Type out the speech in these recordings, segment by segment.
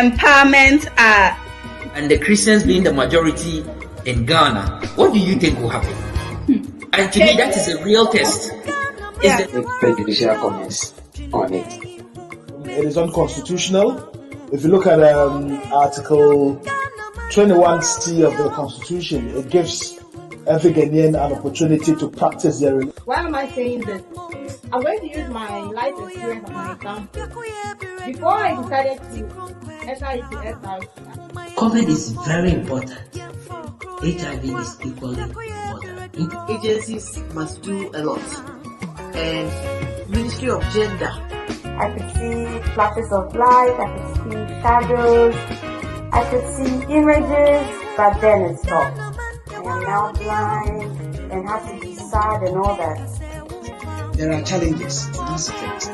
empowerment are. And the Christians being the majority in Ghana, what do you think will happen? And to me, that is a real test. Yeah. Prejudicial comments on it. It is unconstitutional. If you look at Article 21C of the Constitution, it gives every Ghanaian an opportunity to practice their religion. Why am I saying this? I'm going to use my life experience as an example. Before I decided to enter into SRC, COVID is very important. HIV is equally important. Agencies must do a lot. And Ministry of Gender. I could see flashes of light, I could see shadows, I could see images, but then it stopped. I am now blind and have to be sad and all that. There are challenges to this effect.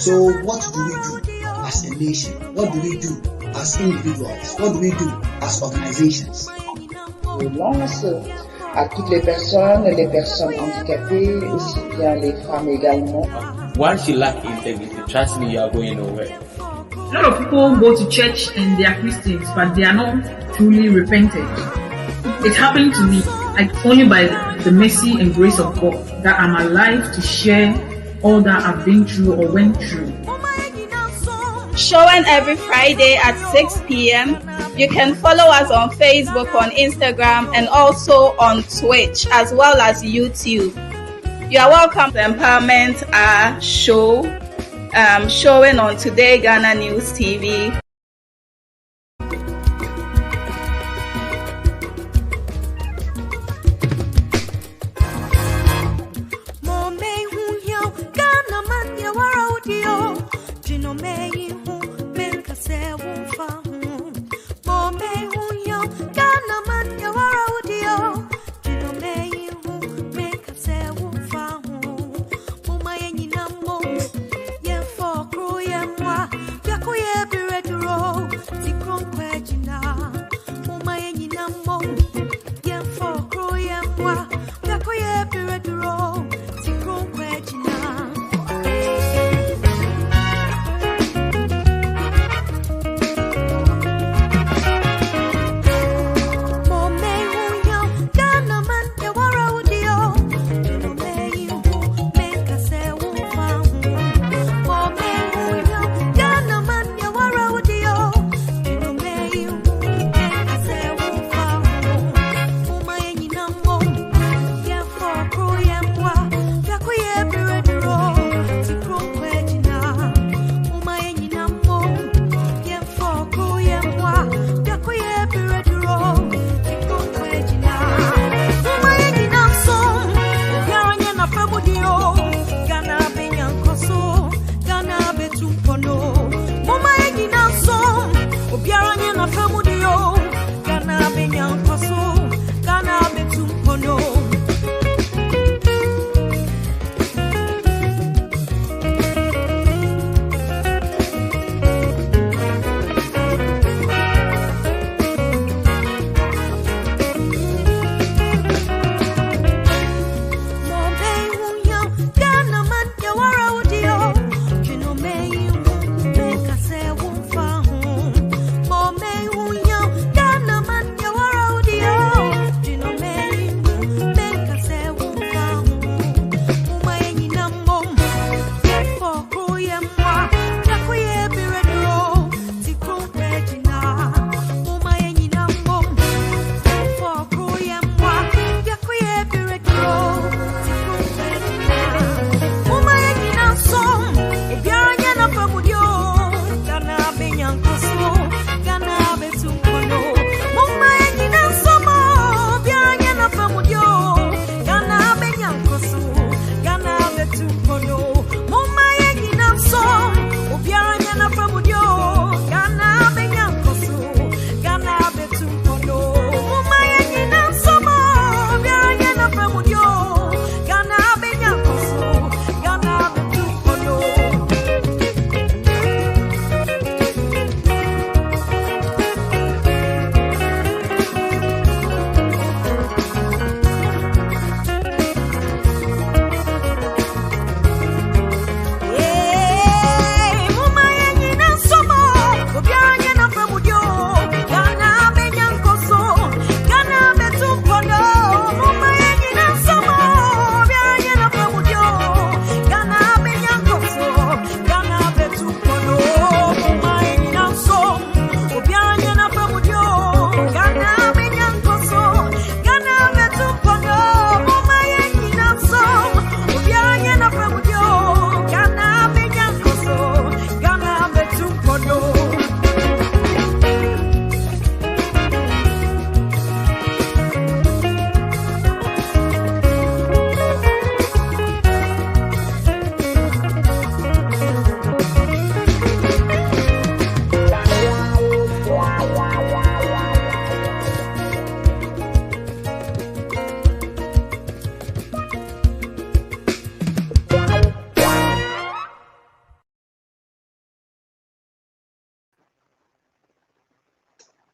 So what do we do as a nation? What do we do as individuals? What do we do as organizations? Je lance à toutes les personnes handicapées, aussi bien les femmes également. Once you lack integrity, trust me, you are going nowhere. A lot of people go to church and they are Christians, but they are not truly repentant. It happened to me, like only by the mercy and grace of God that I'm alive to share all that I've been through or went through. Showing every Friday at 6 p.m. You can follow us on Facebook, on Instagram, and also on Twitch, as well as YouTube. You are welcome to Empowerment show, showing on Today Ghana News TV. Yeah, for crew, yeah,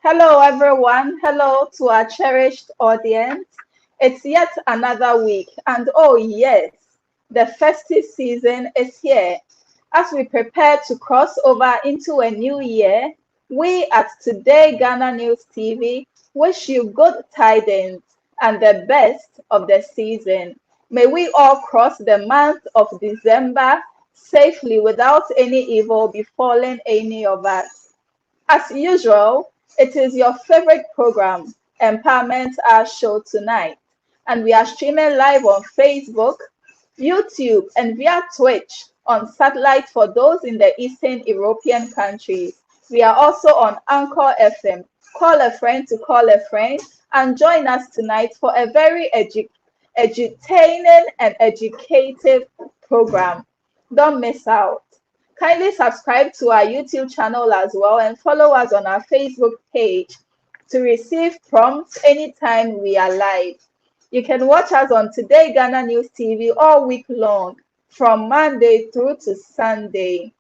Hello, everyone. Hello to our cherished audience. It's yet another week, and oh, yes, the festive season is here. As we prepare to cross over into a new year, we at Today Ghana News TV wish you good tidings and the best of the season. May we all cross the month of December safely without any evil befalling any of us. As usual, it is your favorite program, Empowerment Our Show tonight, and we are streaming live on Facebook, YouTube, and via Twitch on satellite for those in the Eastern European countries. We are also on Anchor FM. Call a friend to call a friend and join us tonight for a very edutaining and educative program. Don't miss out. Kindly subscribe to our YouTube channel as well and follow us on our Facebook page to receive prompts anytime we are live. You can watch us on Today Ghana News TV all week long, from Monday through to Sunday.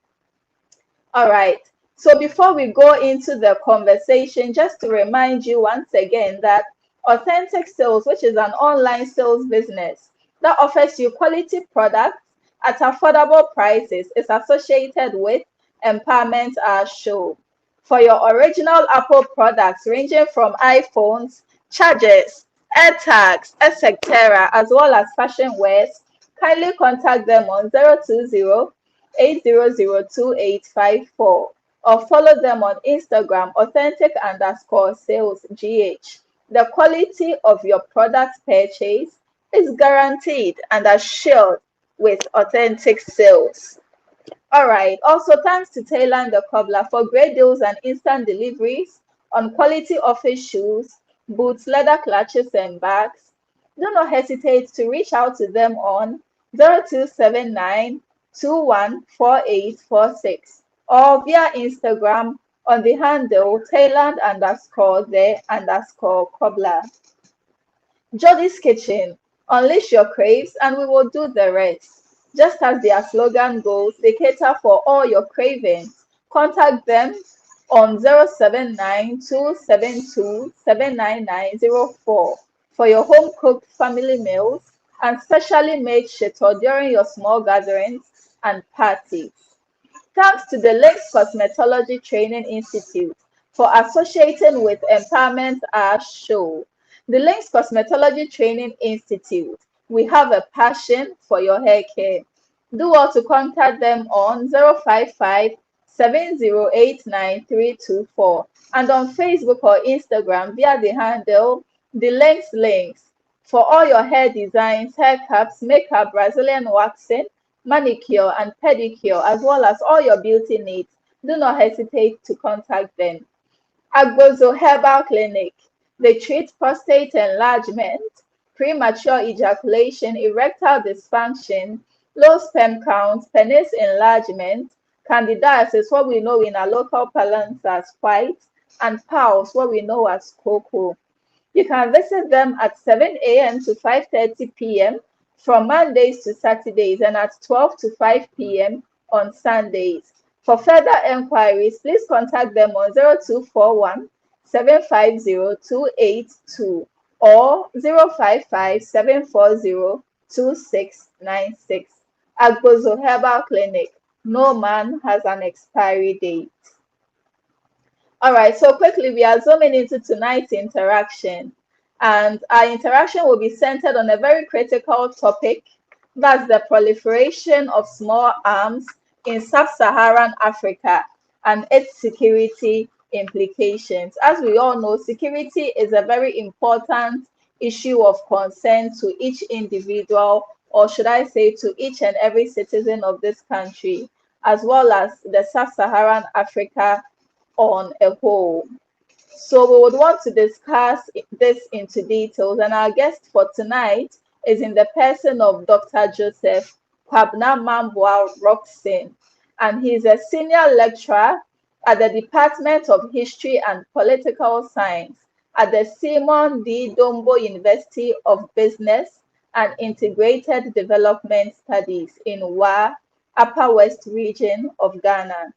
All right. So before we go into the conversation, just to remind you once again that Authentic Sales, which is an online sales business that offers you quality products at affordable prices, is associated with Empowerment Our Show. For your original Apple products ranging from iPhones, chargers, AirTags, etc., as well as fashion wares, kindly contact them on 020-800-2854 or follow them on Instagram, authentic_salesgh. The quality of your product purchase is guaranteed and assured with Authentic Sales. All right. Also, thanks to Taylor and the Cobbler for great deals and instant deliveries on quality office shoes, boots, leather clutches, and bags. Do not hesitate to reach out to them on 0279-214846 or via Instagram on the handle Thailand_the_Cobbler. Jody's Kitchen. Unleash your craves and we will do the rest. Just as their slogan goes, they cater for all your cravings. Contact them on 079-272-79904 for your home-cooked family meals and specially made shito during your small gatherings and parties. Thanks to the Links Cosmetology Training Institute for associating with Empowerment Our Show. The Links Cosmetology Training Institute, we have a passion for your hair care. Do well to contact them on 055-7089-324 and on Facebook or Instagram via the handle The Links. For all your hair designs, haircuts, makeup, Brazilian waxing, manicure and pedicure, as well as all your beauty needs, do not hesitate to contact them. Agbozo Herbal Clinic. They treat prostate enlargement, premature ejaculation, erectile dysfunction, low sperm count, penis enlargement, candidiasis, what we know in our local parlance as white, and PALS, what we know as cocoa. You can visit them at 7 a.m. to 5:30 p.m. from Mondays to Saturdays and at 12 to 5 p.m. on Sundays. For further enquiries, please contact them on 0241-750-282 or 055-740-2696. Agbozo Herbal Clinic. No man has an expiry date. All right, so quickly we are zooming into tonight's interaction. And our interaction will be centered on a very critical topic, that's the proliferation of small arms in sub-Saharan Africa and its security implications. As we all know, security is a very important issue of concern to each individual, or should I say to each and every citizen of this country, as well as the sub-Saharan Africa on a whole. So we would want to discuss this into details, and our guest for tonight is in the person of Dr. Joseph Kwabena Manboah Rockson, and he's a senior lecturer at the Department of History and Political Science at the Simon D. Dombo University of Business and Integrated Development Studies in Wa, Upper West region of Ghana.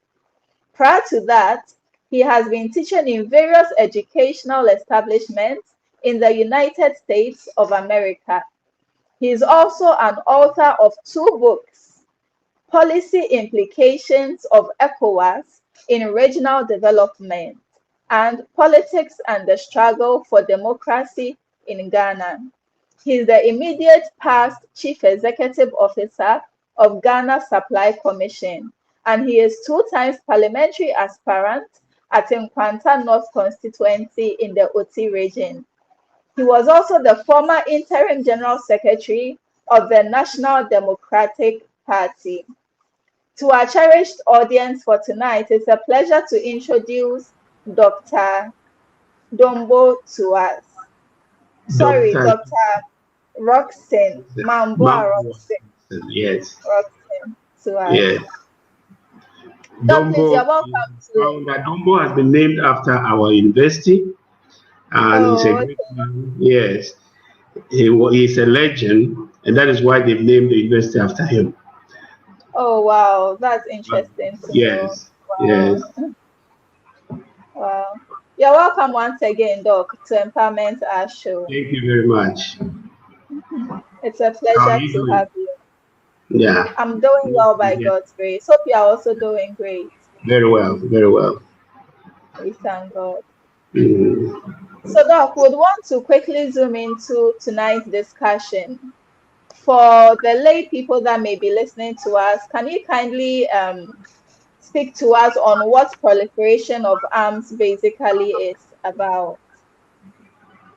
Prior to that, He has been teaching in various educational establishments in the United States of America. He is also an author of 2 books, Policy Implications of ECOWAS in Regional Development and Politics and the Struggle for Democracy in Ghana. He is the immediate past Chief Executive Officer of Ghana Supply Commission, and he is 2 times parliamentary aspirant at Nkwanta North constituency in the Oti region. He was also the former interim general secretary of the National Democratic Party. To our cherished audience for tonight, it's a pleasure to introduce Dr. Dombo to us. Sorry, Dr. Rockson, Manboah Rockson. Yes. Rockson to us. Yes. Please, you're welcome to. Dombo has been named after our university, and he's a great man. Yes, he's a legend, and that is why they've named the university after him. Oh wow, that's interesting. Yes, wow. Yes. Wow. You're welcome once again, Doc, to Empowerment Our Show. Thank you very much. It's a pleasure to have you. Yeah. I'm doing well by God's grace. Hope you are also doing great. Very well, very well. We thank God. So, Doc, would want to quickly zoom into tonight's discussion. For the lay people that may be listening to us, can you kindly speak to us on what proliferation of arms basically is about?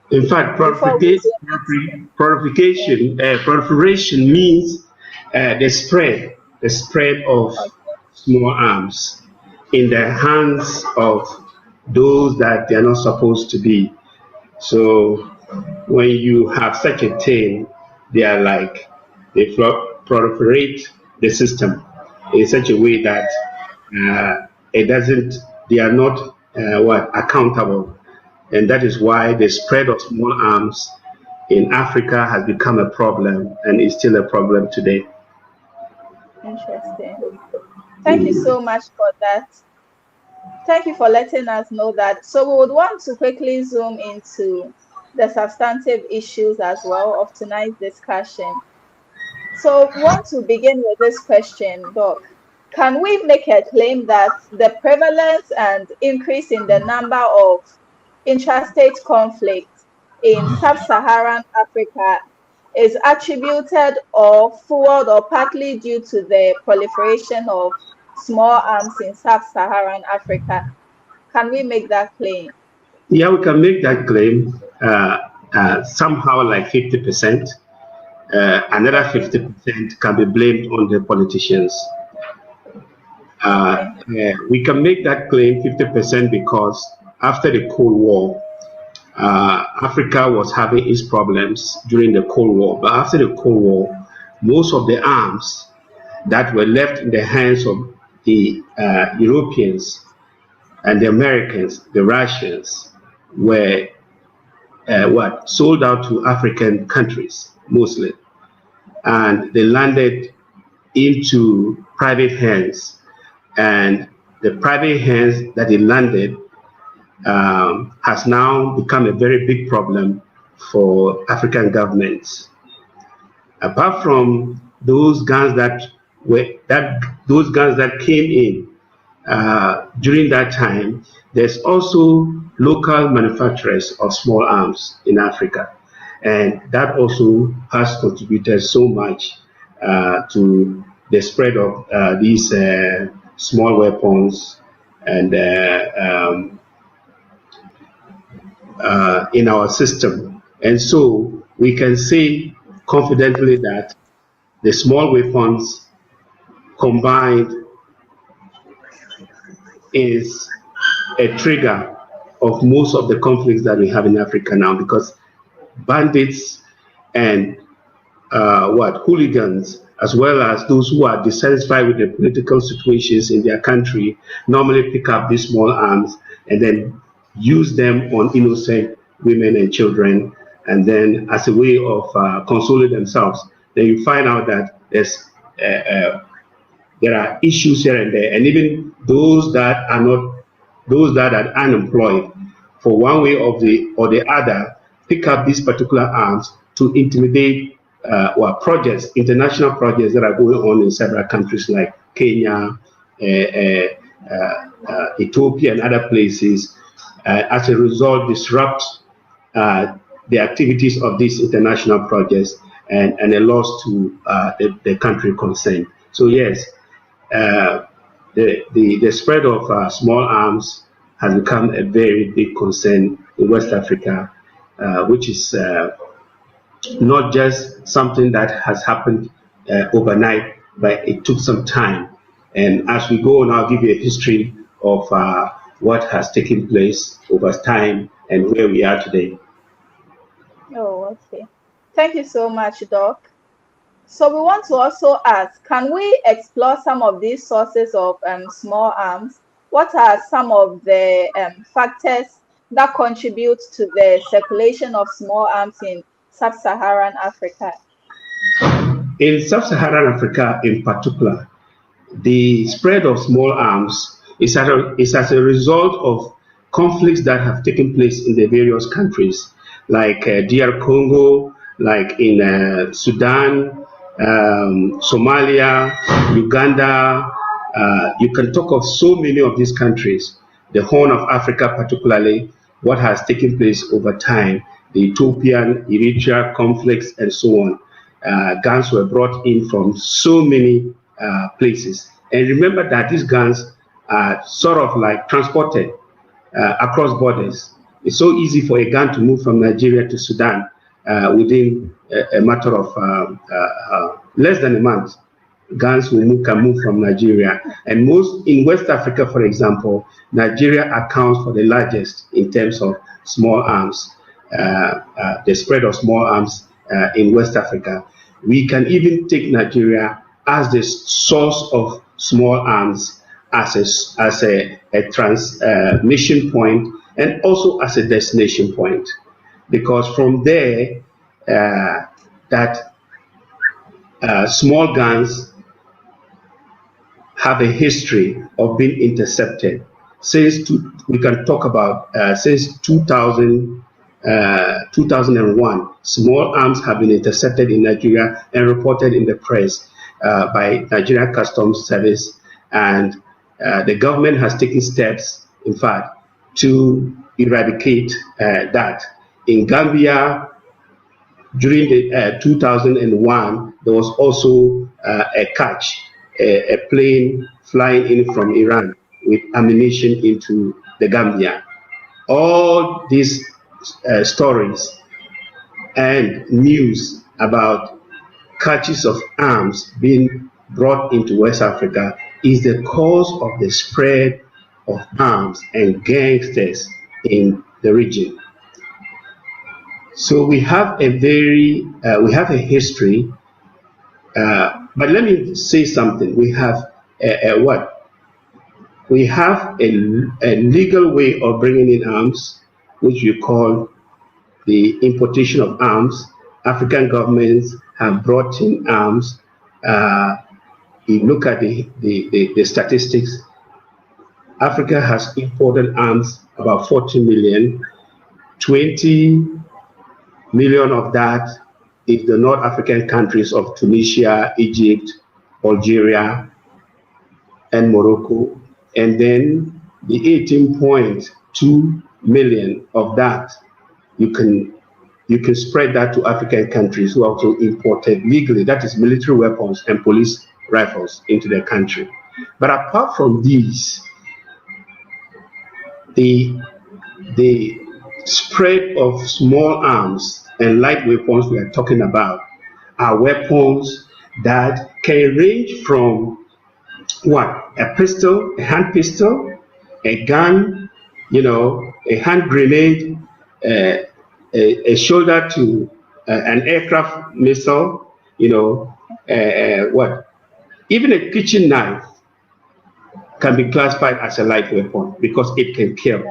In fact, proliferation means the spread of small arms in the hands of those that they are not supposed to be. So when you have such a thing, they proliferate the system in such a way that they are not accountable. And that is why the spread of small arms in Africa has become a problem and is still a problem today. Interesting. Thank you so much for that. Thank you for letting us know that. So we would want to quickly zoom into the substantive issues as well of tonight's discussion. So we want to begin with this question, Doc. Can we make a claim that the prevalence and increase in the number of intrastate conflicts in sub-Saharan Africa is attributed or fueled or partly due to the proliferation of small arms in sub-Saharan Africa? Can we make that claim? Yeah, we can make that claim. Somehow like 50%. Another 50% can be blamed on the politicians. We can make that claim 50% because after the Cold War, Africa was having its problems during the Cold War. But after the Cold War, most of the arms that were left in the hands of the Europeans and the Americans, the Russians, were sold out to African countries mostly, and they landed into private hands. And the private hands that it landed has now become a very big problem for African governments. Apart from those guns that came in during that time, there's also local manufacturers of small arms in Africa, and that also has contributed so much to the spread of these small weapons and in our system. And so we can say confidently that the small weapons combined is a trigger of most of the conflicts that we have in Africa now, because bandits and hooligans, as well as those who are dissatisfied with the political situations in their country, normally pick up these small arms and then use them on innocent women and children, and then as a way of consoling themselves. Then you find out that there are issues here and there, and even those that are not those that are unemployed, for one way or the other, pick up these particular arms to intimidate projects, international projects that are going on in several countries like Kenya, Ethiopia, and other places. As a result, disrupt the activities of these international projects and a loss to the country concerned. So yes, the spread of small arms has become a very big concern in West Africa, which is not just something that has happened overnight, but it took some time. And as we go on, I'll give you a history of what has taken place over time and where we are today. Oh, okay. Thank you so much, Doc. So we want to also ask, can we explore some of these sources of small arms? What are some of the factors that contribute to the circulation of small arms in sub-Saharan Africa? In sub-Saharan Africa in particular, the spread of small arms is as a result of conflicts that have taken place in the various countries, like DR Congo, like in Sudan, Somalia, Uganda. You can talk of so many of these countries, the Horn of Africa particularly, what has taken place over time, the Ethiopian, Eritrea conflicts, and so on. Guns were brought in from so many places. And remember that these guns are sort of like transported across borders. It's so easy for a gun to move from Nigeria to Sudan within a matter of less than a month. Guns can move from Nigeria. And most in West Africa, for example, Nigeria accounts for the largest in terms of small arms, the spread of small arms in West Africa. We can even take Nigeria as the source of small arms, as a transmission point, and also as a destination point, because from there, small guns have a history of being intercepted since we can talk about since 2001. Small arms have been intercepted in Nigeria and reported in the press by Nigerian Customs Service, and the government has taken steps, in fact, to eradicate that. In Gambia, during the 2001, there was also a catch, a plane flying in from Iran with ammunition into the Gambia. All these stories and news about catches of arms being brought into West Africa is the cause of the spread of arms and gangsters in the region. So we have a history, but let me say something. We have We have a legal way of bringing in arms, which we call the importation of arms. African governments have brought in arms. You look at the statistics. Africa has imported arms about 40 million. 20 million of that is the North African countries of Tunisia, Egypt, Algeria, and Morocco. And then the 18.2 million of that, you can spread that to African countries who also imported legally, that is military weapons and police rifles into their country. But apart from these, the spread of small arms and light weapons we are talking about are weapons that can range from a pistol, a hand pistol, a gun, a hand grenade, a shoulder to an aircraft missile, even a kitchen knife can be classified as a light weapon because it can kill.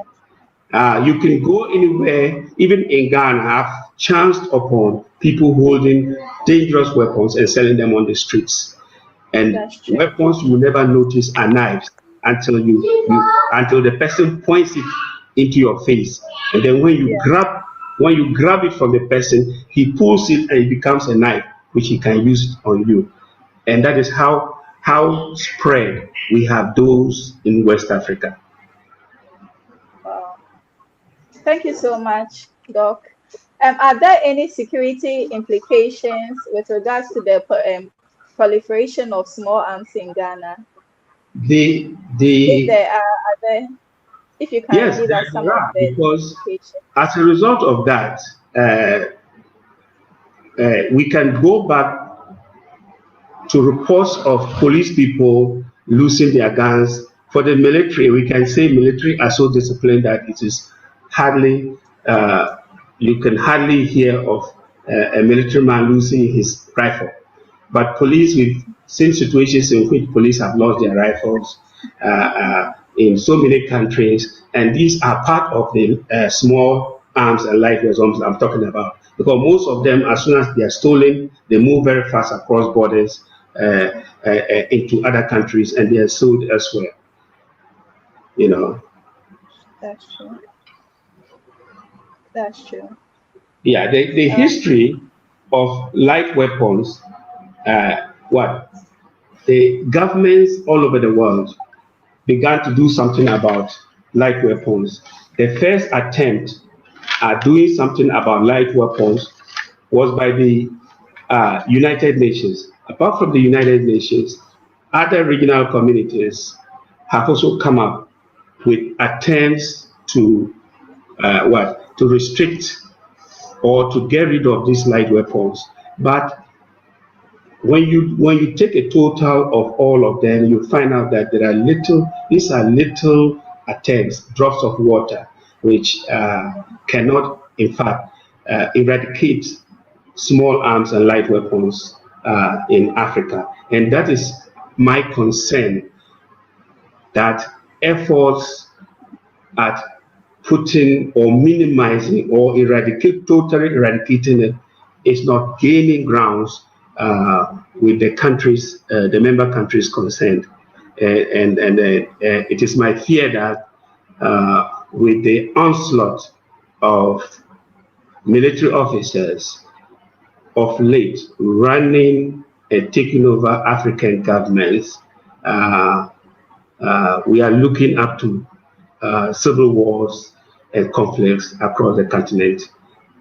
You can go anywhere, even in Ghana. I've chanced upon people holding dangerous weapons and selling them on the streets. And weapons you will never notice are knives. until the person points it into your face, and then when you grab it from the person, he pulls it and it becomes a knife which he can use on you. And that is how spread we have those in West Africa. Thank you so much, Doc. Are there any security implications with regards to the proliferation of small arms in Ghana? If there are, if you can yes, give us some of the because as a result of that, we can go back to reports of police people losing their guns. For the military, we can say military are so disciplined that it is hardly, you can hardly hear of a military man losing his rifle. But police, we've seen situations in which police have lost their rifles in so many countries, and these are part of the small arms and light weapons I'm talking about. Because most of them, as soon as they are stolen, they move very fast across borders into other countries, and they are sold elsewhere. You know. That's true. That's true. Yeah, the history of light weapons, the governments all over the world began to do something about light weapons. The first attempt at doing something about light weapons was by the United Nations. Apart from the United Nations, other regional communities have also come up with attempts to restrict or to get rid of these light weapons. But when you take a total of all of them, you find out that these are little attempts, drops of water, which cannot, in fact, eradicate small arms and light weapons in Africa. And that is my concern, that efforts at putting or minimizing or totally eradicating it is not gaining grounds with the countries, the member countries concerned. And it is my fear that with the onslaught of military officers of late running and taking over African governments, we are looking up to civil wars and conflicts across the continent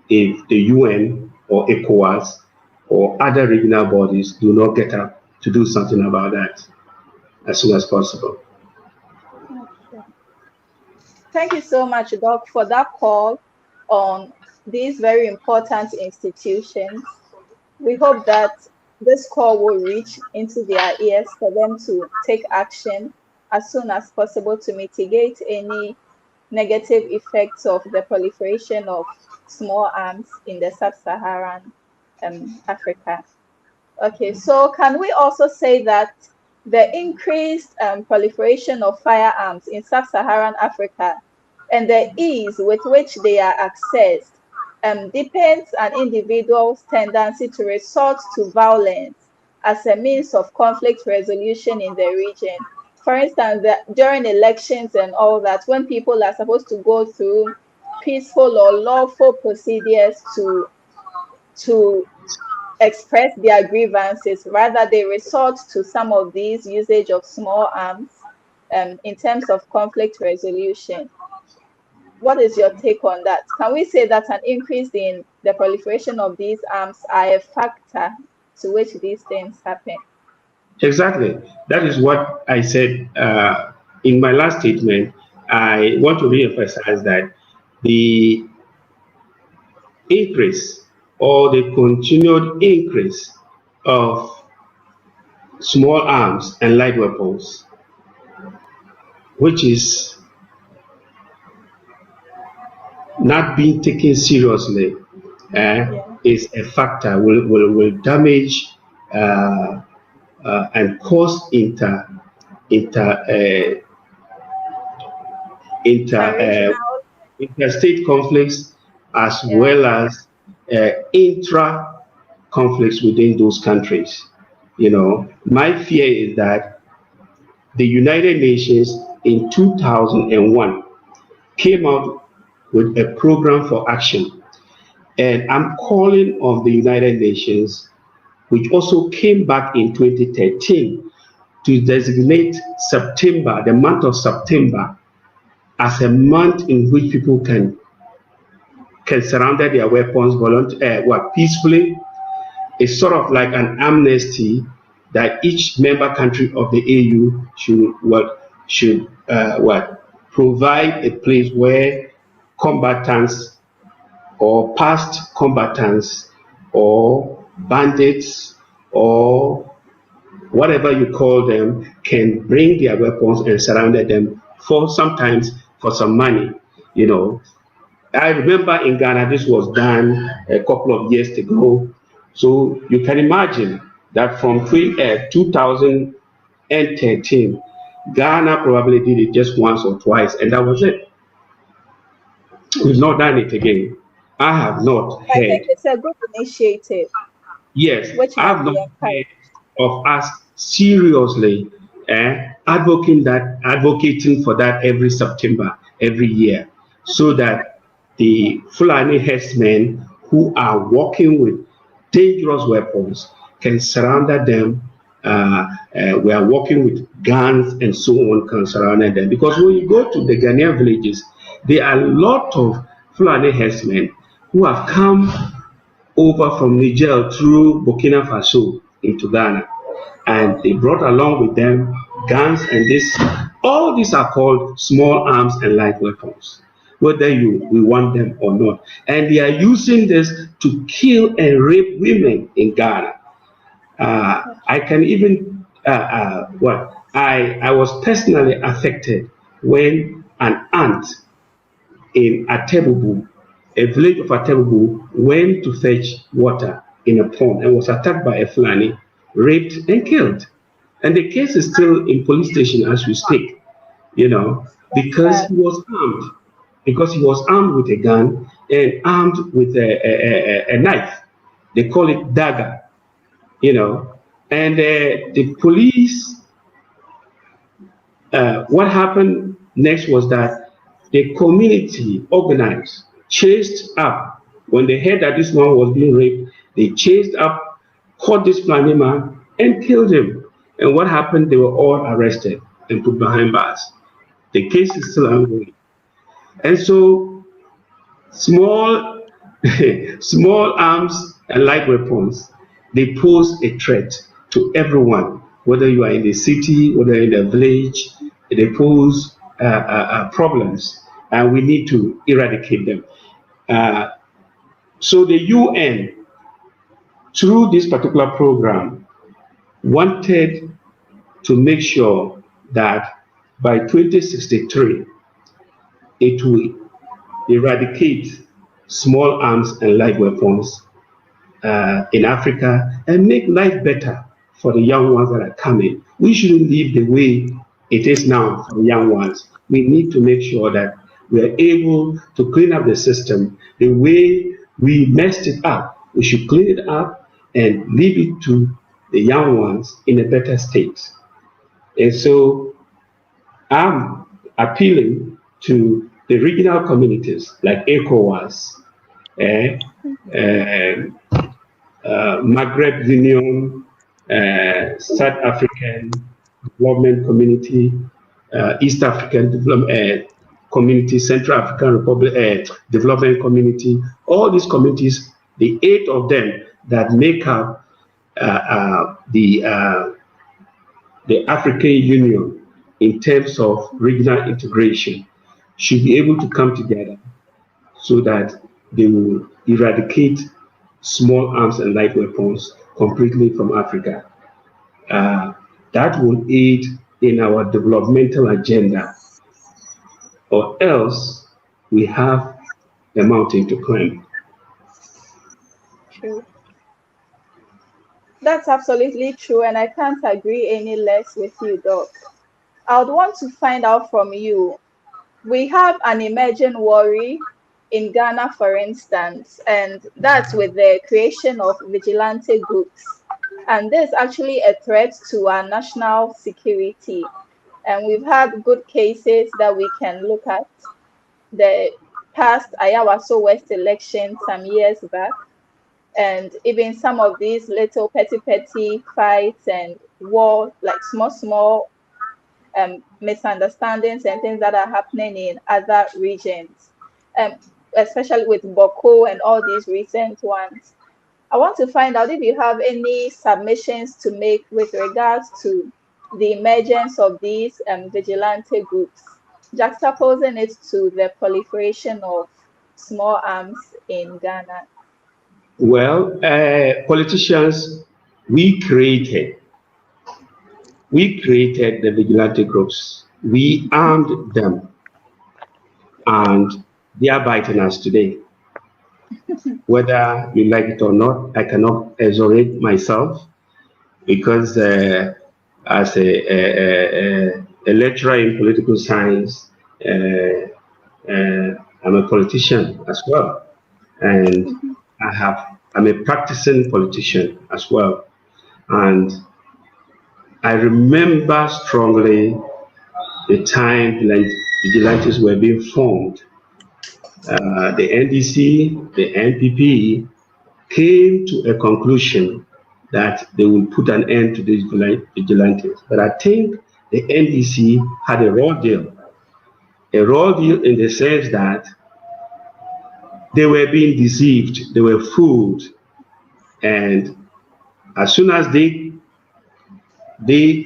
if the UN or ECOWAS or other regional bodies do not get up to do something about that as soon as possible. Thank you so much, Doc, for that call on these very important institutions. We hope that this call will reach into their ears for them to take action as soon as possible to mitigate any negative effects of the proliferation of small arms in the sub-Saharan Africa. Okay, so can we also say that the increased proliferation of firearms in sub-Saharan Africa and the ease with which they are accessed depends on individuals' tendency to resort to violence as a means of conflict resolution in the region? For instance, during elections and all that, when people are supposed to go through peaceful or lawful procedures to express their grievances, rather they resort to some of these usage of small arms in terms of conflict resolution. What is your take on that? Can we say that an increase in the proliferation of these arms are a factor to which these things happen? Exactly. That is what I said in my last statement. I want to reemphasize that the increase or the continued increase of small arms and light weapons, which is not being taken seriously, is a factor, will damage and cause interstate conflicts as well as intra conflicts within those countries. You know, my fear is that the United Nations in 2001 came out with a program for action. And I'm calling on the United Nations, which also came back in 2013, to designate September, the month of September, as a month in which people can surrender their weapons peacefully. It's sort of like an amnesty that each member country of the AU should provide a place where combatants or past combatants or bandits or whatever you call them can bring their weapons and surrender them for sometimes for some money. You know, I remember in Ghana this was done a couple of years ago. So you can imagine that from 2013, Ghana probably did it just once or twice, and that was it. We've not done it again. I have not I think heard. it's a good initiative. Yes, which I have not heard of us seriously advocating for that every September, every year, so that the Fulani herdsmen who are working with dangerous weapons can surrender them. We are working with guns and so on, can surrender them. Because when you go to the Ghanaian villages, there are a lot of Fulani herdsmen who have come over from Niger through Burkina Faso into Ghana, and they brought along with them guns and this. All these are called small arms and light weapons, whether we want them or not, and they are using this to kill and rape women in Ghana. I can even I was personally affected when an aunt in Atebubu, a village of Atebubu, went to fetch water in a pond and was attacked by a Fulani, raped and killed. And the case is still in police station as we speak, because he was armed. Because he was armed with a gun and armed with a knife. They call it dagger, And the police, what happened next was that the community organized, chased up. When they heard that this man was being raped, they chased up, caught this Fulani man, and killed him. And what happened? They were all arrested and put behind bars. The case is still ongoing. And so, small, small arms and light weapons, they pose a threat to everyone, whether you are in the city, whether in the village. They pose problems, and we need to eradicate them. So the UN, through this particular program, wanted to make sure that by 2063, it will eradicate small arms and light weapons in Africa and make life better for the young ones that are coming. We shouldn't leave the way it is now for the young ones. We need to make sure that we are able to clean up the system the way we messed it up. We should clean it up and leave it to the young ones in a better state. And so I'm appealing to the regional communities like ECOWAS, Maghreb Union, South African Development Community, East African Development Community, Central African Republic Development Community, all these communities, the 8 of them that make up the African Union in terms of regional integration, should be able to come together so that they will eradicate small arms and light weapons completely from Africa. That will aid in our developmental agenda, or else we have a mountain to climb. True. That's absolutely true, and I can't agree any less with you, Doc. I would want to find out from you. We have an emerging worry in Ghana, for instance, and that's with the creation of vigilante groups. And this is actually a threat to our national security. And we've had good cases that we can look at. The past Ayawaso West election some years back, and even some of these little petty fights and war, like small misunderstandings and things that are happening in other regions, especially with Boko and all these recent ones. I want to find out if you have any submissions to make with regards to the emergence of these vigilante groups, juxtaposing it to the proliferation of small arms in Ghana. Well, politicians, we created the vigilante groups. We armed them, and they are biting us today. Whether you like it or not, I cannot exonerate myself because as a lecturer in political science, I'm a politician as well, and I'm a practicing politician as well, and I remember strongly the time vigilantes were being formed. The NDC, the NPP came to a conclusion that they will put an end to these vigilantes. But I think the NDC had a raw deal in the sense that they were being deceived, they were fooled, and as soon as they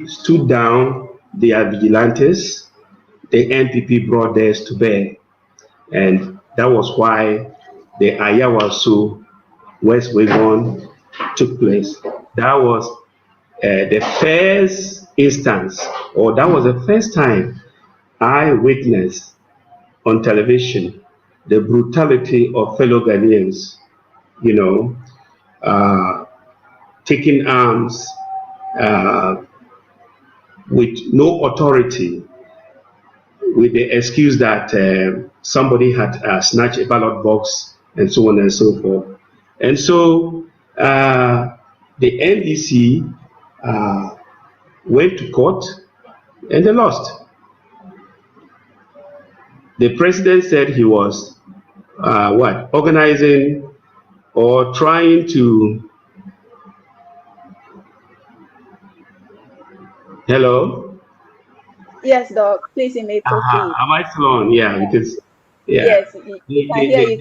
stood down their vigilantes, the NPP brought theirs to bear, and that was why the Ayawaso West Wagon took place. That was the first instance, or that was the first time I witnessed on television the brutality of fellow Ghanaians, taking arms with no authority, with the excuse that somebody had snatched a ballot box and so on and so forth. And so the NDC went to court and they lost. The president said he was organizing or trying to. Hello? Yes, Doc. Please, you may proceed. Am I still on? Yeah, because yes, I can hear you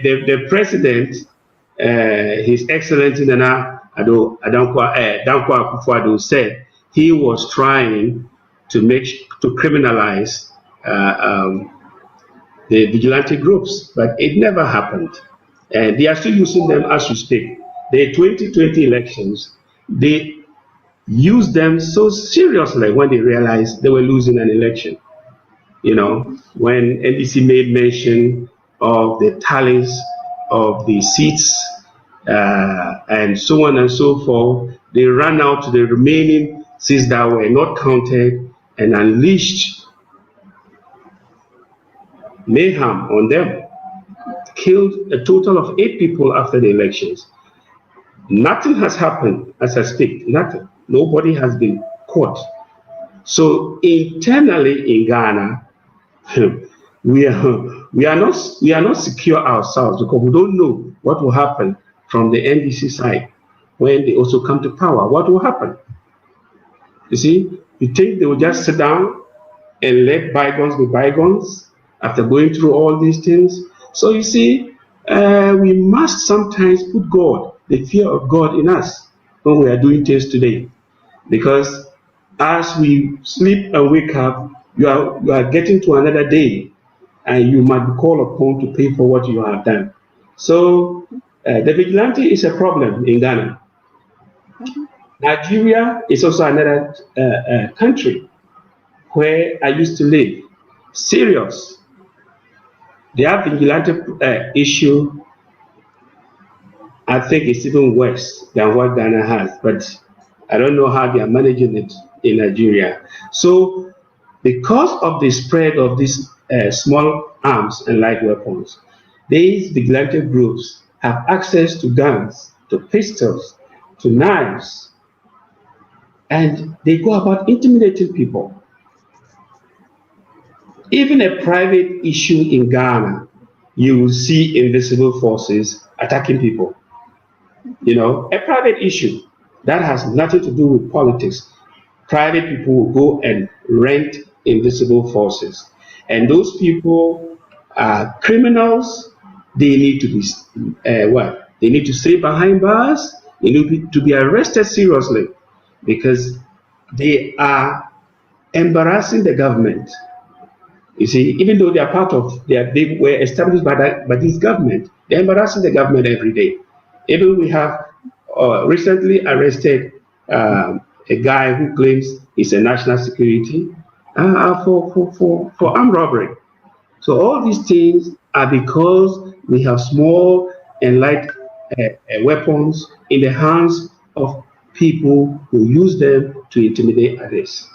clearly. The president, His Excellency Nana Dankwa Akufo-Addo said he was trying to criminalize the vigilante groups, but it never happened. And they are still using them as we speak. The 2020 elections, they used them so seriously when they realized they were losing an election. When NDC made mention of the tallies of the seats and so on and so forth, they ran out to the remaining seats that were not counted and unleashed mayhem on them, killed a total of 8 people after the elections. Nothing has happened as I speak, nothing. Nobody has been caught. So internally in Ghana, we are not secure ourselves because we don't know what will happen from the NDC side when they also come to power. What will happen? You see, you think they will just sit down and let bygones be bygones after going through all these things? So you see, we must sometimes put God, the fear of God in us when we are doing things today. Because as we sleep and wake up, you are getting to another day and you might be called upon to pay for what you have done. So the vigilante is a problem in Ghana. Nigeria is also another country where I used to live. Serious. Their vigilante issue, I think it's even worse than what Ghana has, but I don't know how they are managing it in Nigeria. So because of the spread of these small arms and light weapons, these vigilante groups have access to guns, to pistols, to knives, and they go about intimidating people. Even a private issue in Ghana, you will see invisible forces attacking people. You know, a private issue that has nothing to do with politics. Private people will go and rent invisible forces. And those people are criminals. They need to be, what? They need to stay behind bars. They need to be arrested seriously because they are embarrassing the government. You see, even though they are part of, they were established by this government, they're embarrassing the government every day. Even we have recently arrested a guy who claims he's a national security for armed robbery. So all these things are because we have small and light weapons in the hands of people who use them to intimidate others.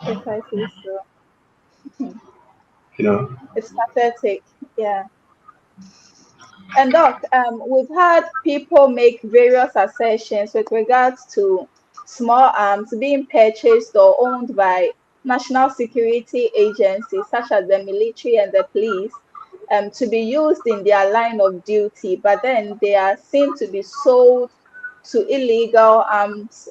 Precisely so. You know. It's pathetic. Yeah. And Doc, we've had people make various assertions with regards to small arms being purchased or owned by national security agencies such as the military and the police to be used in their line of duty, but then they are seen to be sold to illegal arms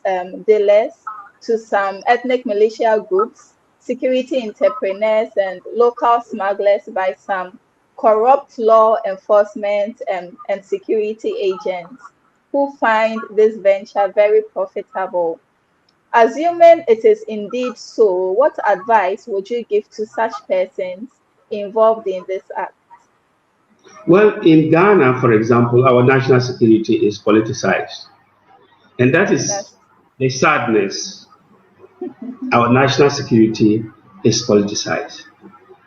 dealers, to some ethnic militia groups, security entrepreneurs, and local smugglers by some corrupt law enforcement and security agents who find this venture very profitable. Assuming it is indeed so, what advice would you give to such persons involved in this act? Well, in Ghana, for example, our national security is politicized. And that is the sadness. Our national security is politicized.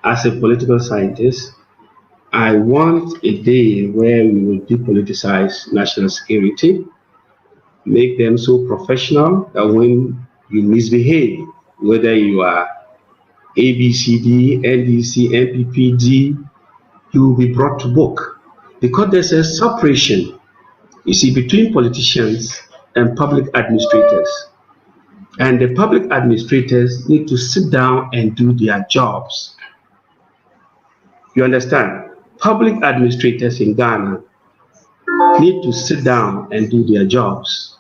As a political scientist, I want a day where we will depoliticize national security, make them so professional that when you misbehave, whether you are ABCD, NDC, NPPD, you will be brought to book. Because there's a separation, you see, between politicians and public administrators. And the public administrators need to sit down and do their jobs. You understand? Public administrators in Ghana need to sit down and do their jobs.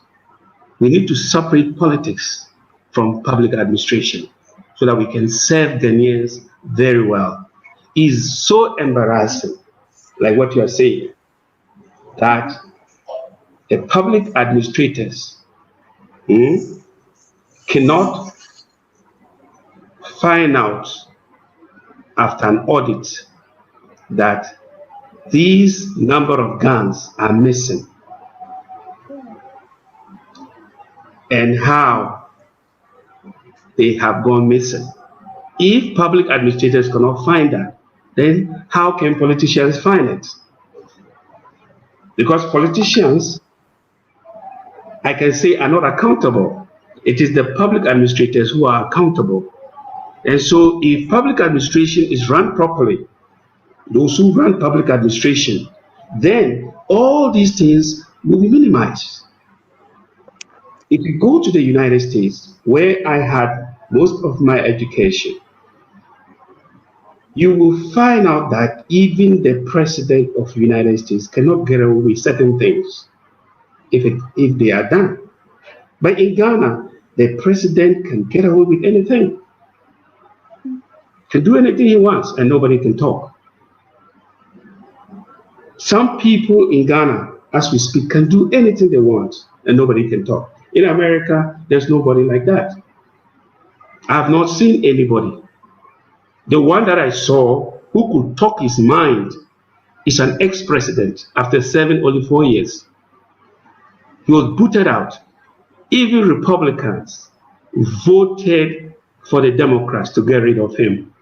We need to separate politics from public administration so that we can serve Ghanaians very well. It's so embarrassing, like what you are saying, that the public administrators cannot find out after an audit that these number of guns are missing and how they have gone missing. If public administrators cannot find that, then how can politicians find it? Because politicians, I can say, are not accountable. It is the public administrators who are accountable. And so if public administration is run properly, those who run public administration, then all these things will be minimized. If you go to the United States, where I had most of my education, you will find out that even the president of the United States cannot get away with certain things if they are done. But in Ghana, the president can get away with anything, can do anything he wants, and nobody can talk. Some people in Ghana, as we speak, can do anything they want, and nobody can talk. In America, there's nobody like that. I have not seen anybody. The one that I saw who could talk his mind is an ex-president after serving only 4 years. He was booted out. Even Republicans voted for the Democrats to get rid of him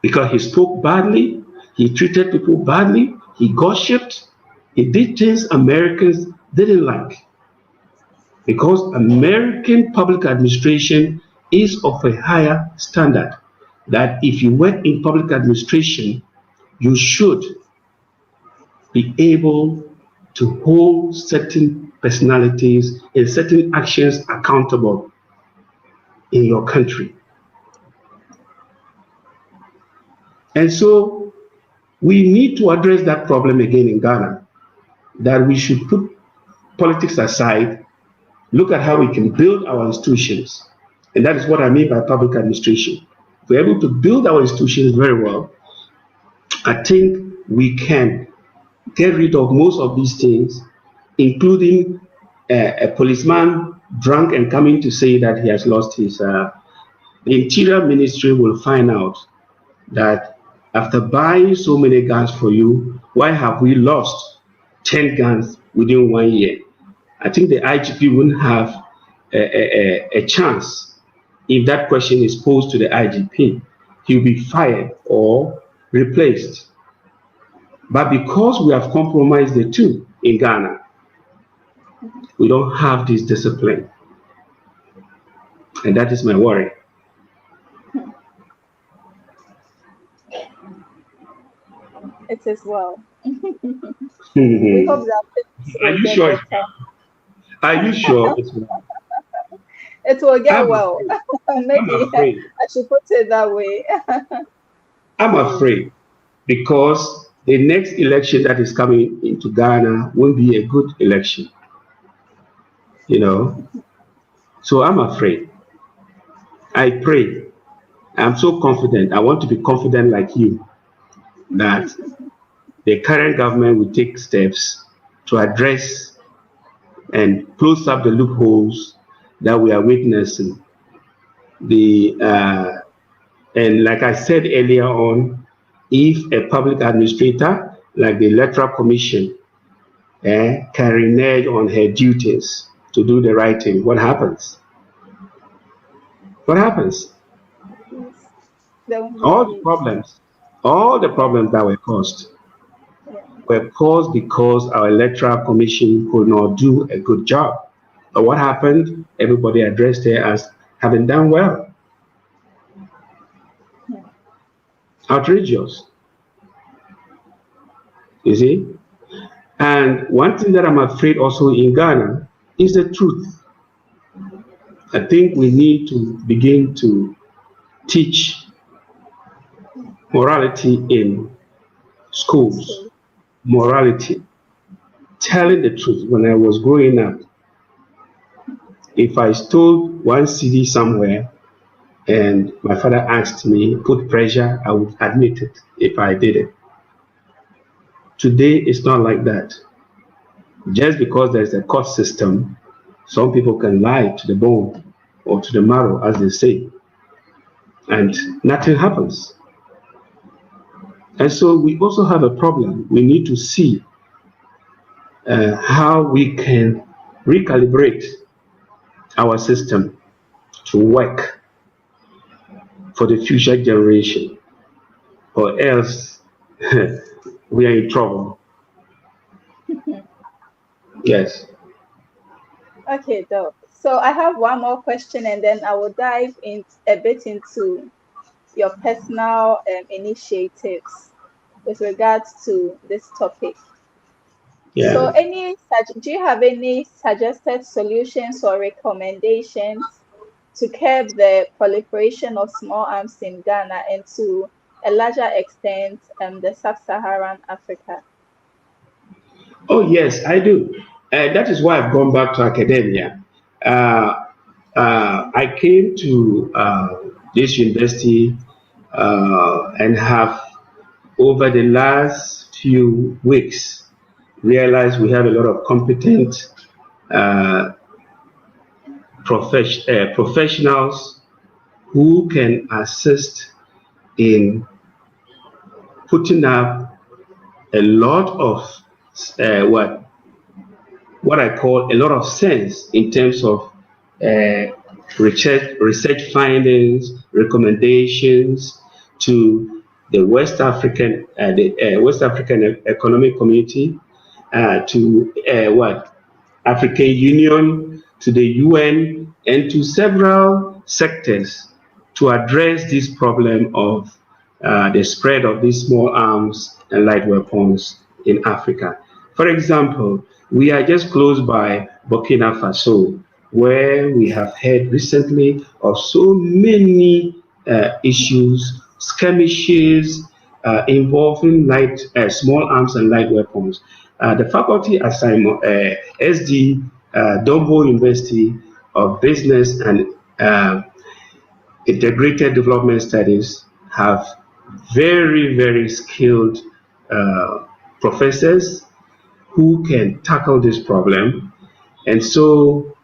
because he spoke badly, he treated people badly, he gossiped, he did things Americans didn't like. Because American public administration is of a higher standard, that if you work in public administration, you should be able to hold certain personalities and certain actions accountable. in your country. And so we need to address that problem again in Ghana, that we should put politics aside, look at how we can build our institutions. And that is what I mean by public administration. If we're able to build our institutions very well, I think we can get rid of most of these things, including a policeman drunk and coming to say that he has lost his. The Interior Ministry will find out that after buying so many guns for you, why have we lost 10 guns within 1 year? I think the IGP wouldn't have a chance if that question is posed to the IGP. He'll be fired or replaced. But because we have compromised the two in Ghana, we don't have this discipline. And that is my worry. It is well. We hope that Are you sure? Are you sure it's well? It will get well. Maybe I should put it that way. I'm afraid because the next election that is coming into Ghana won't be a good election. You know, so I'm afraid. I pray. I'm so confident. I want to be confident like you that the current government will take steps to address and close up the loopholes that we are witnessing. And like I said earlier on, if a public administrator like the Electoral Commission can renege on her duties to do the right thing, what happens? What happens? All the problems that were caused because our Electoral Commission could not do a good job. But what happened? Everybody addressed her as having done well. Outrageous. You see? And one thing that I'm afraid also in Ghana is the truth. I think we need to begin to teach morality in schools. Morality. Telling the truth. When I was growing up, if I stole 1 CD somewhere and my father asked me, put pressure, I would admit it if I did it. Today, it's not like that. Just because there's a court system, some people can lie to the bone or to the marrow, as they say, and nothing happens. And so we also have a problem. We need to see how we can recalibrate our system to work for the future generation, or else we are in trouble. Yes. Okay, Doc. So I have one more question, and then I will dive in a bit into your personal initiatives with regards to this topic. Yeah. So do you have any suggested solutions or recommendations to curb the proliferation of small arms in Ghana and to a larger extent the sub-Saharan Africa? Oh, yes, I do. That is why I've gone back to academia. I came to this university and have, over the last few weeks, realized we have a lot of competent professionals who can assist in putting up a lot of what I call a lot of sense in terms of research findings, recommendations to the West African Economic Community, to African Union, to the UN, and to several sectors to address this problem of the spread of these small arms and light weapons in Africa. For example, we are just close by Burkina Faso, where we have heard recently of so many issues, skirmishes involving small arms and light weapons. The faculty assignment, SD Dombo University of Business and Integrated Development Studies, have very, very skilled professors who can tackle this problem. And so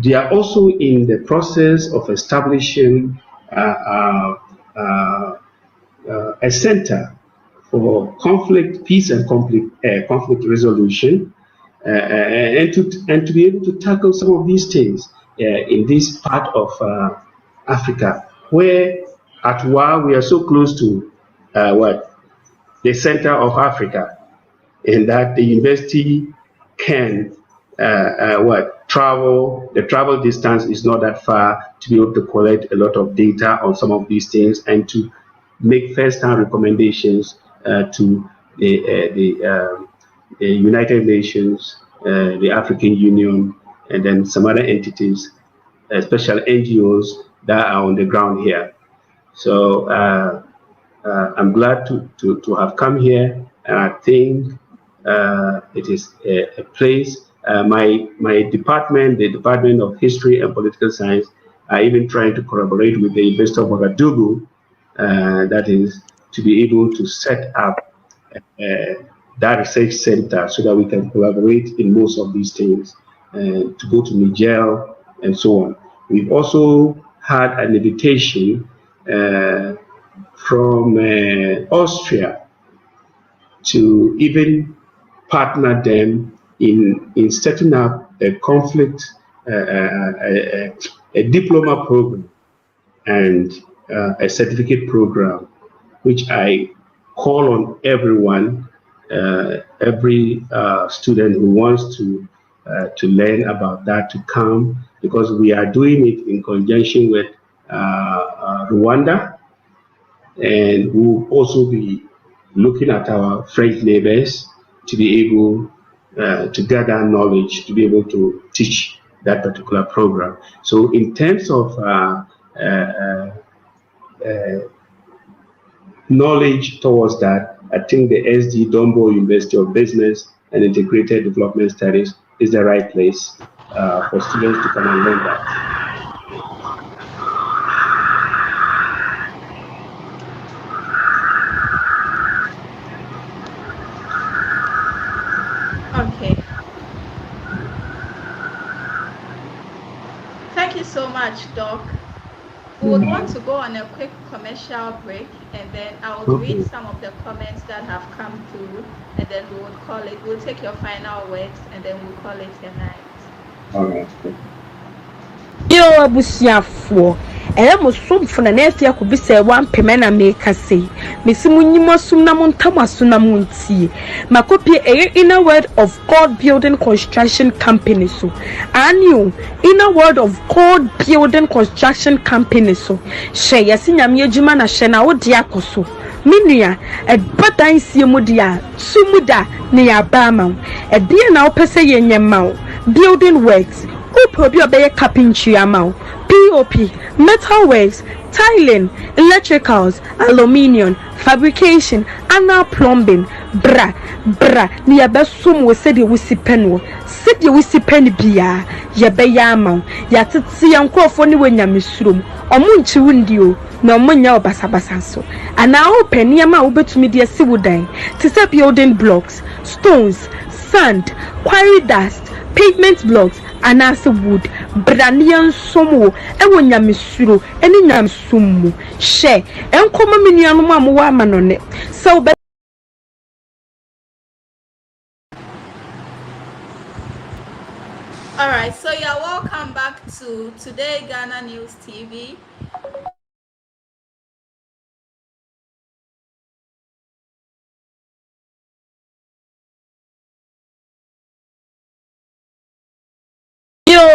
they are also in the process of establishing a center for peace and conflict resolution, and to be able to tackle some of these things in this part of Africa, where at WA we are so close to the center of Africa, and that the university can travel. The travel distance is not that far to be able to collect a lot of data on some of these things and to make first-hand recommendations to the United Nations, the African Union, and then some other entities, special NGOs that are on the ground here. So I'm glad to have come here, and I think it is a place. My department, the Department of History and Political Science, are even trying to collaborate with the University of Ouagadougou, that is, to be able to set up that research center so that we can collaborate in most of these things, to go to Niger and so on. We've also had an invitation from Austria to even partner them in setting up a conflict, a diploma program and a certificate program, which I call on everyone, every student who wants to learn about that to come, because we are doing it in conjunction with Rwanda, and we'll also be looking at our French neighbors to be able to gather knowledge, to be able to teach that particular program. So in terms of knowledge towards that, I think the SD Dombo University of Business and Integrated Development Studies is the right place for students to come and learn that. Okay. Thank you so much, Doc. We would want to go on a quick commercial break, and then I will read some of the comments that have come through, and then we will call it. We'll take your final words, and then we'll call it a night. All right. Yo abusiafo musumfo na nefi akubise wampeme na meka sei mesi munyimo sum na montamaso na montie makopi inner word of God building construction company so annual inner word of God building construction company so she yesi nyame adwuma na she na wodi akoso minua ebadan siemu dia sumuda ne yabama ebie na opese yenyema building works Uprobi obeye carpentry amount, POP, metalworks, tiling, electricals, aluminium, fabrication, anal plumbing, bra, ni yabesum we said you wisi penwo, said you wisi pen bia, yabeya amount, yatiti yankofo ni wenya misrum, omunchi windio, no munya obasabasanso, and now open yama ubetumi dia siwudan, to set building blocks, stones, sand, quarry dust, pavement blocks, anase wood branian somo ewo nyamesuro eni nyamsumu she enkoma menuanu amu wa manone so All right, so you're welcome back to Today Ghana News TV.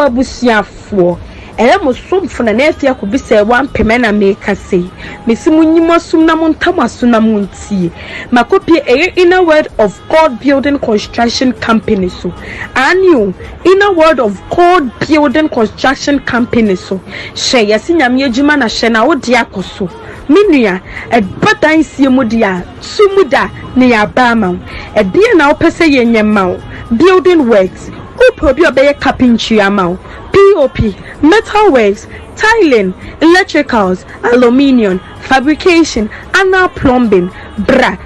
abusiafo ɛyɛ mo somfo na efi akobi sɛ wampeme na meka sei mesi munyimo sum na montamaso na montie makopie ɛyɛ Inner Word of God Building Construction Company so anio Inner Word of God Building Construction Company so hye yesi nyame adwuma na hye na wo de akoso minua ebadan sie mu dia sumuda ne yabama ebie na wo pese yenyema building works uprobi obeye carpentry amount POP metal works tiling electricals aluminium fabrication anal plumbing bra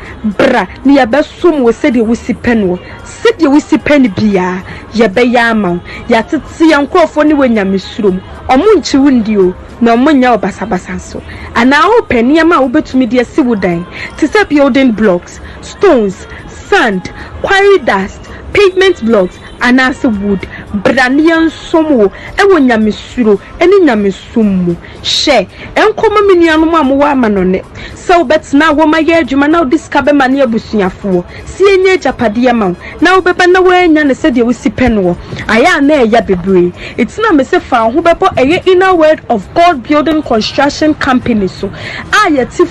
ni yabesum we said you wisi penwo said you wisi pen bia yabeya amount yatete yankrofo ni wenyamisurum omunchi wundio na omunya obasabasa so ana open yama obetumi de asiwudan to say building blocks stones sand quarry dust pavement blocks anase wood branian somo ewo nyamesuro eni nyamesummu hye enkoma menuanu mu amwa amanone so betina wo maye adwuma na odiska be mane abusuafo si enye japade ma na wo beba na wanya ne se de wo sipen wo aya na eya bebre itina me se fa ho bebo eye Inner Word of God Building Construction Company so ayeti.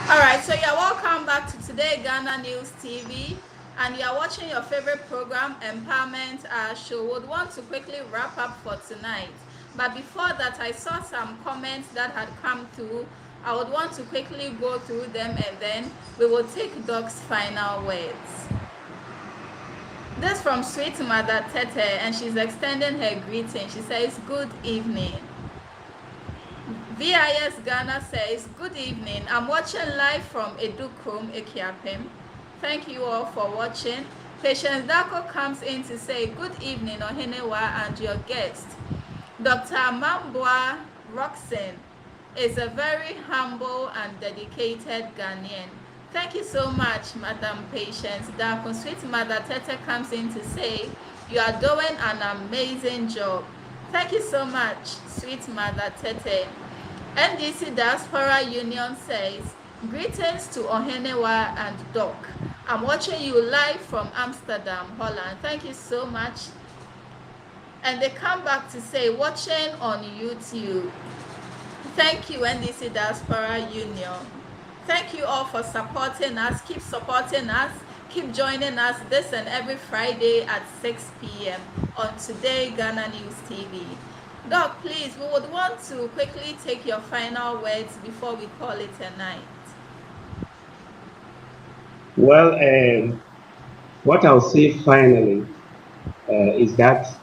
All right, so you're welcome back to Today Ghana News TV, and you're watching your favorite program, Empowerment Show. Would want to quickly wrap up for tonight, but before that, I saw some comments that had come through. I would want to quickly go through them, and then we will take Doc's final words. This from Sweet Mother Tete, and she's extending her greeting. She says, "Good evening." VIS Ghana says, "Good evening. I'm watching live from Edukrom, Ekiapem. Thank you all for watching." Patience Dako comes in to say, "Good evening, Ohenewa and your guest. Dr. Manboah Rockson is a very humble and dedicated Ghanaian." Thank you so much, Madam Patience Dako. Sweet Mother Tete comes in to say, "You are doing an amazing job." Thank you so much, Sweet Mother Tete. NDC Diaspora Union says, "Greetings to Ohenewa and Doc. I'm watching you live from Amsterdam, Holland." Thank you so much. And they come back to say, "Watching on YouTube." Thank you, NDC Diaspora Union. Thank you all for supporting us. Keep supporting us. Keep joining us this and every Friday at 6 p.m. on Today Ghana News TV. Doc, please, we would want to quickly take your final words before we call it a night. Well, what I'll say finally is that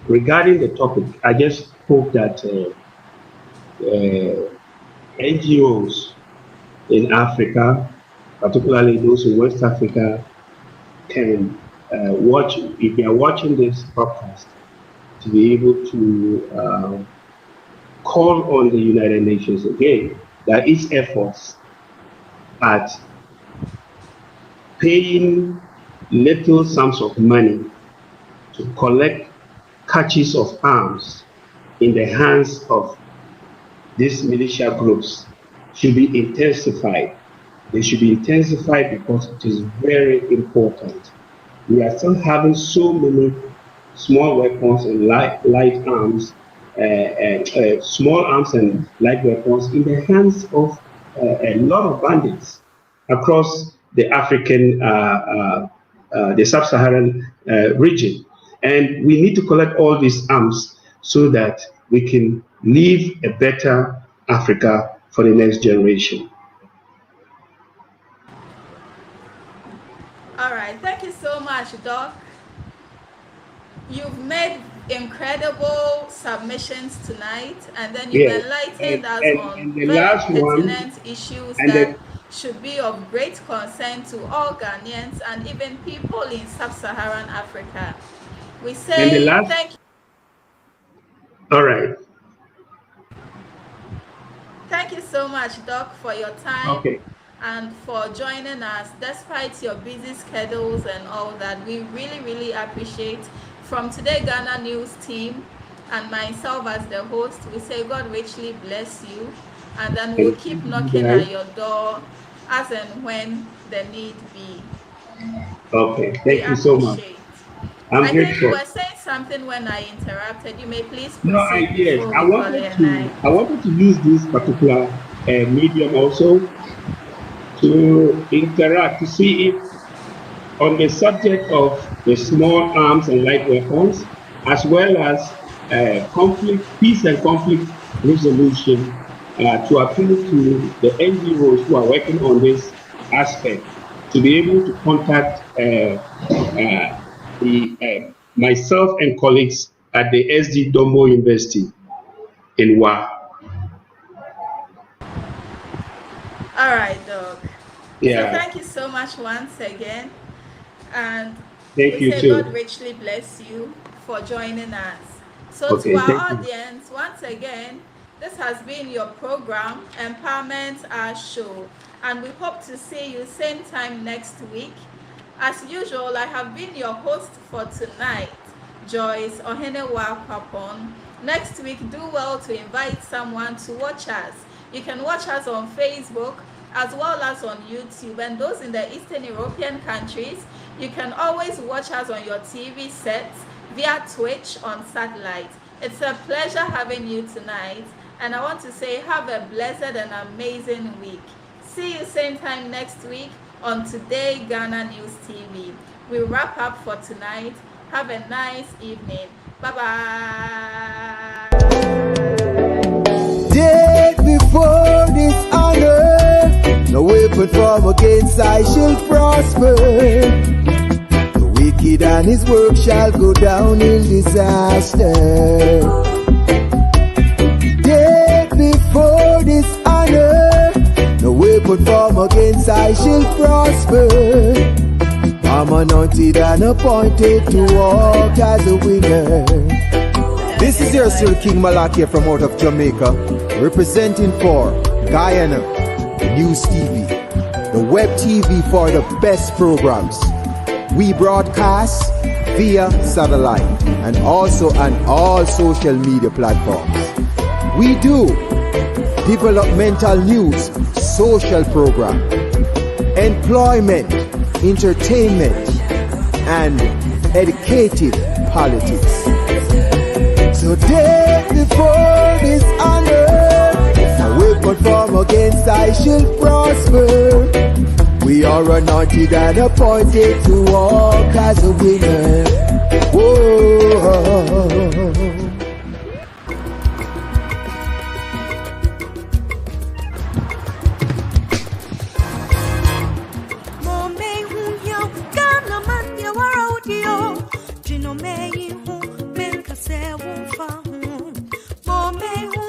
regarding the topic, I just hope that NGOs in Africa, particularly those in West Africa, can watch, if they are watching this podcast, to be able to call on the United Nations again, that its efforts at paying little sums of money to collect catches of arms in the hands of these militia groups should be intensified. They should be intensified because it is very important. We are still having so many small weapons and light arms, small arms and light weapons in the hands of a lot of bandits across the African, the sub-Saharan region. And we need to collect all these arms so that we can leave a better Africa for the next generation. All right, thank you so much, Doc. You've made incredible submissions tonight, and then you've enlightened us on very pertinent issues that should be of great concern to all Ghanaians and even people in sub-Saharan Africa. We say thank you. All right. Thank you so much, Doc, for your time. Okay. And for joining us despite your busy schedules and all that. We really, really appreciate. From Today Ghana News team and myself as the host, we say God richly bless you, and then we'll keep knocking at your door as and when the need be. Okay, thank you so much. I'm I think you grateful. were saying something when I interrupted. You may please No, proceed yes, before we call it a night. I wanted to use this particular medium also to interact to see if on the subject of the small arms and light weapons, as well as peace and conflict resolution, to appeal to the NGOs who are working on this aspect to be able to contact myself and colleagues at the SD Dombo University in Wa. All right, Doc. So Yeah. thank you so much once again. And Thank we you say too. God richly bless you for joining us. So Okay, to our thank you. audience, once again, this has been your program, Empowerment Our Show. And we hope to see you same time next week. As usual, I have been your host for tonight, Joyce Ohenewa Papon. Next week, do well to invite someone to watch us. You can watch us on Facebook as well as on YouTube. And those in the Eastern European countries, you can always watch us on your TV sets via Twitch on satellite. It's a pleasure having you tonight. And I want to say have a blessed and amazing week. See you same time next week on Today Ghana News TV. We wrap up for tonight. Have a nice evening. Bye-bye. Day before this honor, no weapon formed against I shall prosper. The wicked and his work shall go down in disaster. Day before this honor, no weapon formed against I shall prosper. I'm anointed and appointed to walk as a winner. This is your Sir King Malakia from out of Jamaica, representing for Guyana News TV, the web TV for the best programs. We broadcast via satellite and also on all social media platforms. We do developmental news, social program, employment, entertainment, and educative politics. So day before this honor, no weapon formed against I shall prosper. We are anointed and appointed to walk as a winner. Whoa. Mo me hun yo, Ghana man yo, waro yo, Jino me